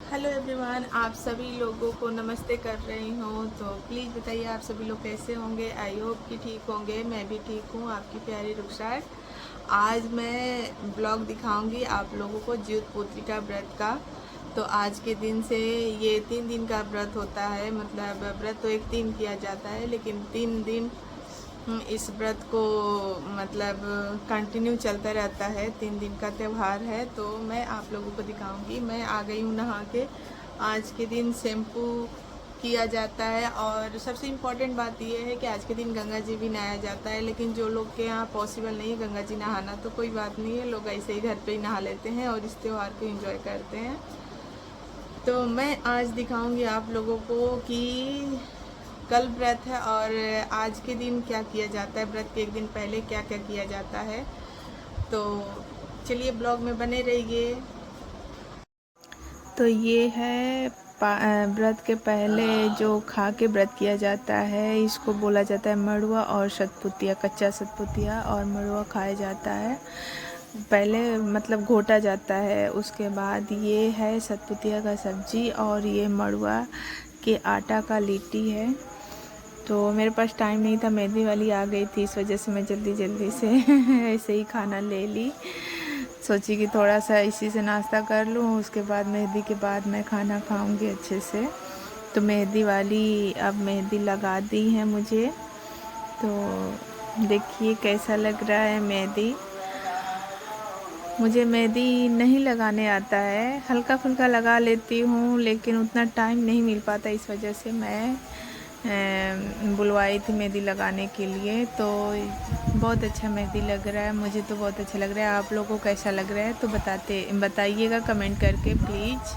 Hello everyone, आप सभी लोगों को नमस्ते कर रही हूँ। तो प्लीज़ बताइए आप सभी लोग कैसे होंगे। आई होप कि ठीक होंगे। मैं भी ठीक हूँ, आपकी प्यारी रुखसार। आज मैं ब्लॉग दिखाऊंगी आप लोगों को ज्योत पुत्री का व्रत का। तो आज के दिन से ये 3 दिन का व्रत होता है। मतलब व्रत तो एक दिन किया जाता है, लेकिन 3 दिन इस व्रत को मतलब कंटिन्यू चलता रहता है। 3 दिन का त्यौहार है। तो मैं आप लोगों को दिखाऊंगी। मैं आ गई हूँ नहा के। आज के दिन शैम्पू किया जाता है, और सबसे इम्पोर्टेंट बात यह है कि आज के दिन गंगा जी भी नहाया जाता है। लेकिन जो लोग के यहाँ पॉसिबल नहीं है गंगा जी नहाना, तो कोई बात नहीं है, लोग ऐसे ही घर पे ही नहा लेते हैं और इस त्यौहार को एंजॉय करते हैं। तो मैं आज दिखाऊंगी आप लोगों को कि कल व्रत है और आज के दिन क्या किया जाता है, व्रत के एक दिन पहले क्या क्या किया जाता है। तो चलिए ब्लॉग में बने रहिए। तो ये है व्रत के पहले जो खा के व्रत किया जाता है, इसको बोला जाता है मड़ुआ और सतपुतिया। कच्चा सतपुतिया और मड़ुआ खाया जाता है। पहले मतलब घोटा जाता है, उसके बाद ये है सतपुतिया का सब्जी और ये मड़ुआ के आटा का लिट्टी है। तो मेरे पास टाइम नहीं था, मेहंदी वाली आ गई थी, इस वजह से मैं जल्दी जल्दी से ऐसे ही खाना ले ली। सोची कि थोड़ा सा इसी से नाश्ता कर लूँ, उसके बाद मेहंदी के बाद मैं खाना खाऊंगी अच्छे से। तो मेहंदी वाली अब मेहंदी लगा दी है मुझे। तो देखिए कैसा लग रहा है मेहंदी। मुझे मेहंदी नहीं लगाने आता है, हल्का फुल्का लगा लेती हूँ, लेकिन उतना टाइम नहीं मिल पाता, इस वजह से मैं बुलवाई थी मेहंदी लगाने के लिए। तो बहुत अच्छा मेहंदी लग रहा है, मुझे तो बहुत अच्छा लग रहा है। आप लोगों को कैसा लग रहा है तो बताइएगा कमेंट करके प्लीज़।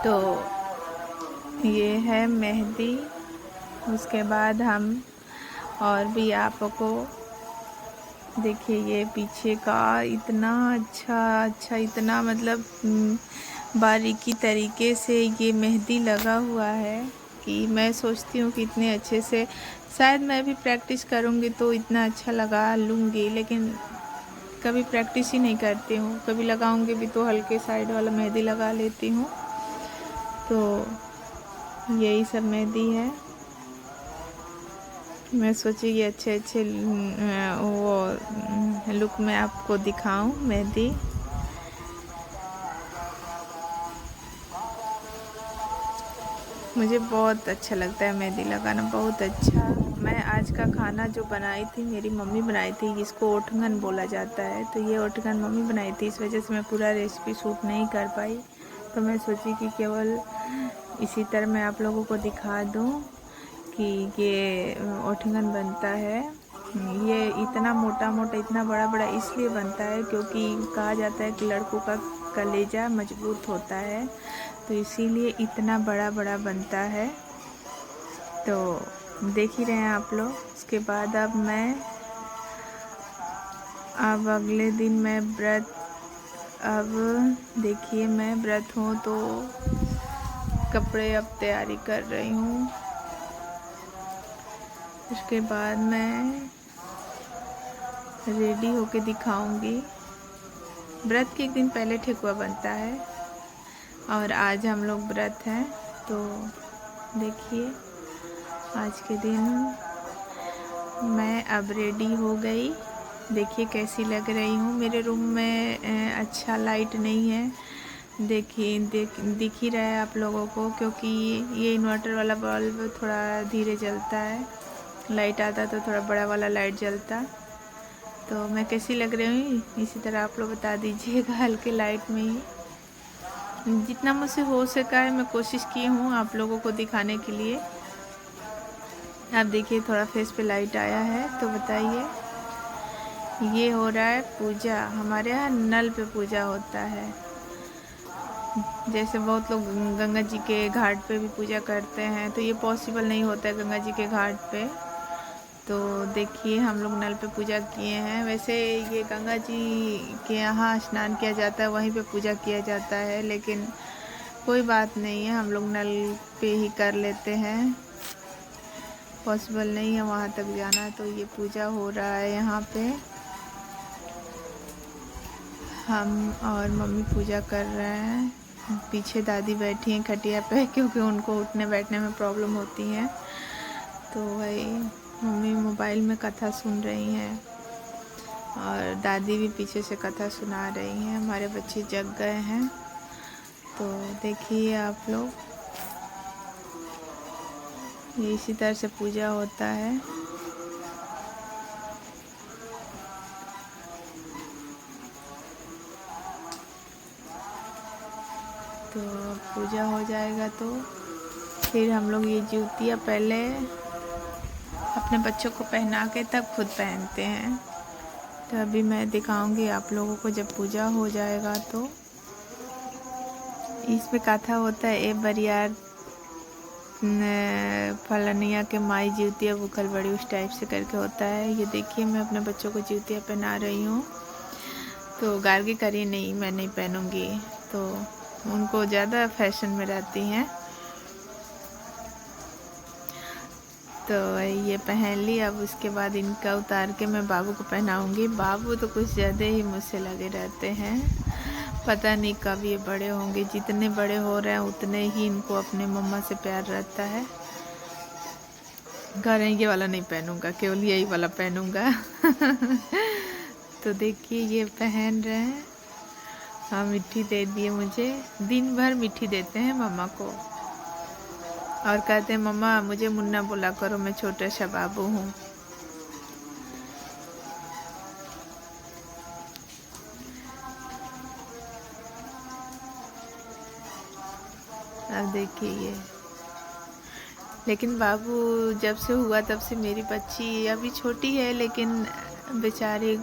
तो ये है मेहंदी। उसके बाद हम और भी आपको देखिए, ये पीछे का इतना अच्छा इतना मतलब बारीकी तरीके से ये मेहंदी लगा हुआ है कि मैं सोचती हूँ कि इतने अच्छे से शायद मैं भी प्रैक्टिस करूँगी तो इतना अच्छा लगा लूँगी, लेकिन कभी प्रैक्टिस ही नहीं करती हूँ। कभी लगाऊँगी भी तो हल्के साइड वाला मेहंदी लगा लेती हूँ। तो यही सब मेहंदी है। मैं सोची कि अच्छे अच्छे वो लुक में आपको दिखाऊं मेहंदी। मुझे बहुत अच्छा लगता है मेहंदी लगाना, बहुत अच्छा। मैं आज का खाना जो बनाई थी मेरी मम्मी बनाई थी, जिसको ओठगन बोला जाता है। तो ये ओठगन मम्मी बनाई थी, इस वजह से मैं पूरा रेसिपी शूट नहीं कर पाई। तो मैं सोची कि केवल इसी तरह मैं आप लोगों को दिखा दूं कि ये ओठगन बनता है। ये इतना मोटा मोटा इतना बड़ा बड़ा इसलिए बनता है क्योंकि कहा जाता है कि लड़कों का कलेजा मजबूत होता है, तो इसीलिए इतना बड़ा बड़ा बनता है। तो देख ही रहे हैं आप लोग। उसके बाद अब अगले दिन मैं व्रत, अब देखिए मैं व्रत हूँ तो कपड़े अब तैयारी कर रही हूँ। उसके बाद मैं रेडी होके दिखाऊंगी। व्रत के एक दिन पहले ठेकुआ बनता है और आज हम लोग व्रत हैं। तो देखिए आज के दिन मैं अब रेडी हो गई। देखिए कैसी लग रही हूँ। मेरे रूम में अच्छा लाइट नहीं है, देखिए दिख ही रहा है आप लोगों को, क्योंकि ये इन्वर्टर वाला बल्ब थोड़ा धीरे जलता है। लाइट आता तो थोड़ा बड़ा वाला लाइट जलता। तो मैं कैसी लग रही हूँ इसी तरह आप लोग बता दीजिएगा, हल्के लाइट में ही जितना मुझसे हो सका है मैं कोशिश की हूँ आप लोगों को दिखाने के लिए। आप देखिए थोड़ा फेस पे लाइट आया है, तो बताइए। ये हो रहा है पूजा, हमारे यहाँ नल पे पूजा होता है। जैसे बहुत लोग गंगा जी के घाट पे भी पूजा करते हैं, तो ये पॉसिबल नहीं होता है गंगा जी के घाट पे। तो देखिए हम लोग नल पे पूजा किए हैं। वैसे ये गंगा जी के यहाँ स्नान किया जाता है, वहीं पे पूजा किया जाता है, लेकिन कोई बात नहीं है, हम लोग नल पे ही कर लेते हैं। पॉसिबल नहीं है वहाँ तक जाना। तो ये पूजा हो रहा है यहाँ पे, हम और मम्मी पूजा कर रहे हैं। पीछे दादी बैठी हैं खटिया पे, क्योंकि उनको उठने बैठने में प्रॉब्लम होती है। तो वही मम्मी मोबाइल में कथा सुन रही हैं और दादी भी पीछे से कथा सुना रही हैं। हमारे बच्चे जग गए हैं। तो देखिए आप लोग, ये इसी तरह से पूजा होता है। तो पूजा हो जाएगा तो फिर हम लोग ये जूतियाँ पहले अपने बच्चों को पहना के तब खुद पहनते हैं। तो अभी मैं दिखाऊंगी आप लोगों को जब पूजा हो जाएगा। तो इसमें कथा होता है, ए बरियार फलनिया के माई जूतिया बुखल बड़ी, उस टाइप से करके होता है। ये देखिए मैं अपने बच्चों को जूतियाँ पहना रही हूँ। तो गार्गी करिए नहीं, मैं नहीं पहनूंगी। तो उनको ज़्यादा फैशन में रहती हैं। तो ये पहन ली। अब उसके बाद इनका उतार के मैं बाबू को पहनाऊंगी। बाबू तो कुछ ज़्यादा ही मुझसे लगे रहते हैं, पता नहीं कब ये बड़े होंगे। जितने बड़े हो रहे हैं उतने ही इनको अपने मम्मा से प्यार रहता है। कह रहे हैं ये वाला नहीं पहनूंगा, केवल यही वाला पहनूंगा। तो देखिए ये पहन रहे हैं। हाँ, मिट्टी दे दिए मुझे। दिन भर मिट्टी देते हैं मम्मा को और कहते हैं मम्मा मुझे मुन्ना बोला करो, मैं छोटा सा बाबू हूँ। अब देखिए ये, लेकिन बाबू जब से हुआ तब से मेरी बच्ची अभी छोटी है, लेकिन बेचारी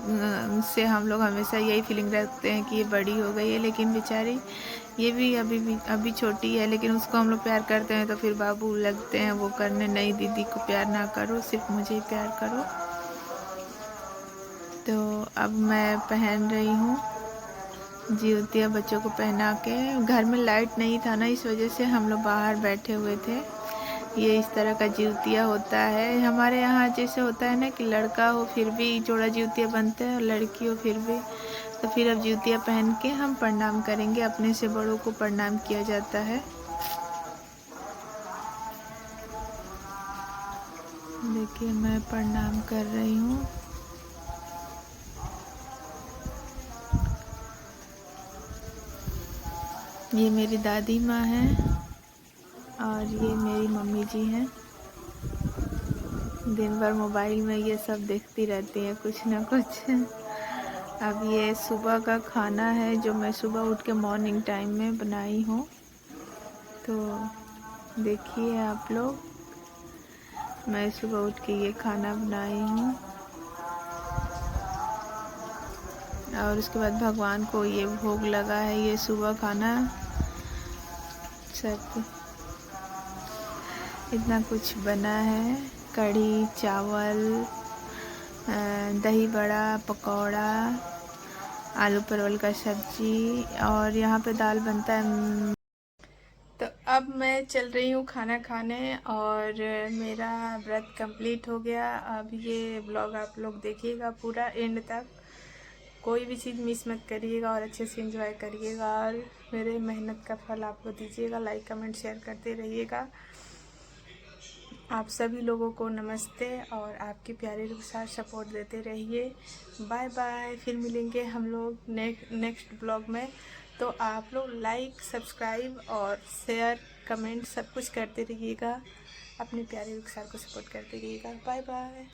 से हम लोग हमेशा यही फीलिंग रखते हैं कि ये बड़ी हो गई है। लेकिन बेचारी ये भी अभी छोटी है, लेकिन उसको हम लोग प्यार करते हैं तो फिर बाबू लगते हैं वो करने, नहीं दीदी को प्यार ना करो, सिर्फ मुझे ही प्यार करो। तो अब मैं पहन रही हूँ जूतियाँ बच्चों को पहना के। घर में लाइट नहीं था ना, इस वजह से हम लोग बाहर बैठे हुए थे। ये इस तरह का जूतिया होता है हमारे यहाँ। जैसे होता है ना कि लड़का हो फिर भी जोड़ा जूतिया बनते हैं और लड़की हो फिर भी। तो फिर अब जूतिया पहन के हम प्रणाम करेंगे। अपने से बड़ों को प्रणाम किया जाता है। देखिए मैं प्रणाम कर रही हूँ। ये मेरी दादी माँ है और ये मेरी मम्मी जी हैं। दिन भर मोबाइल में ये सब देखती रहती हैं कुछ ना कुछ। अब ये सुबह का खाना है जो मैं सुबह उठ के मॉर्निंग टाइम में बनाई हूँ। तो देखिए आप लोग, मैं सुबह उठ के ये खाना बनाई हूँ और उसके बाद भगवान को ये भोग लगा है। ये सुबह खाना सब इतना कुछ बना है, कढ़ी चावल, दही बड़ा, पकौड़ा, आलू परवल का सब्जी और यहाँ पे दाल बनता है। तो अब मैं चल रही हूँ खाना खाने और मेरा व्रत कंप्लीट हो गया। अब ये ब्लॉग आप लोग देखिएगा पूरा एंड तक, कोई भी चीज़ मिस मत करिएगा और अच्छे से एंजॉय करिएगा और मेरे मेहनत का फल आपको दीजिएगा। लाइक कमेंट शेयर करते रहिएगा। आप सभी लोगों को नमस्ते और आपकी प्यारी रुखसार सपोर्ट देते रहिए। बाय बाय, फिर मिलेंगे हम लोग नेक्स्ट ब्लॉग में। तो आप लोग लाइक सब्सक्राइब और शेयर कमेंट सब कुछ करते रहिएगा। अपनी प्यारी रुखसार को सपोर्ट करते रहिएगा। Bye bye.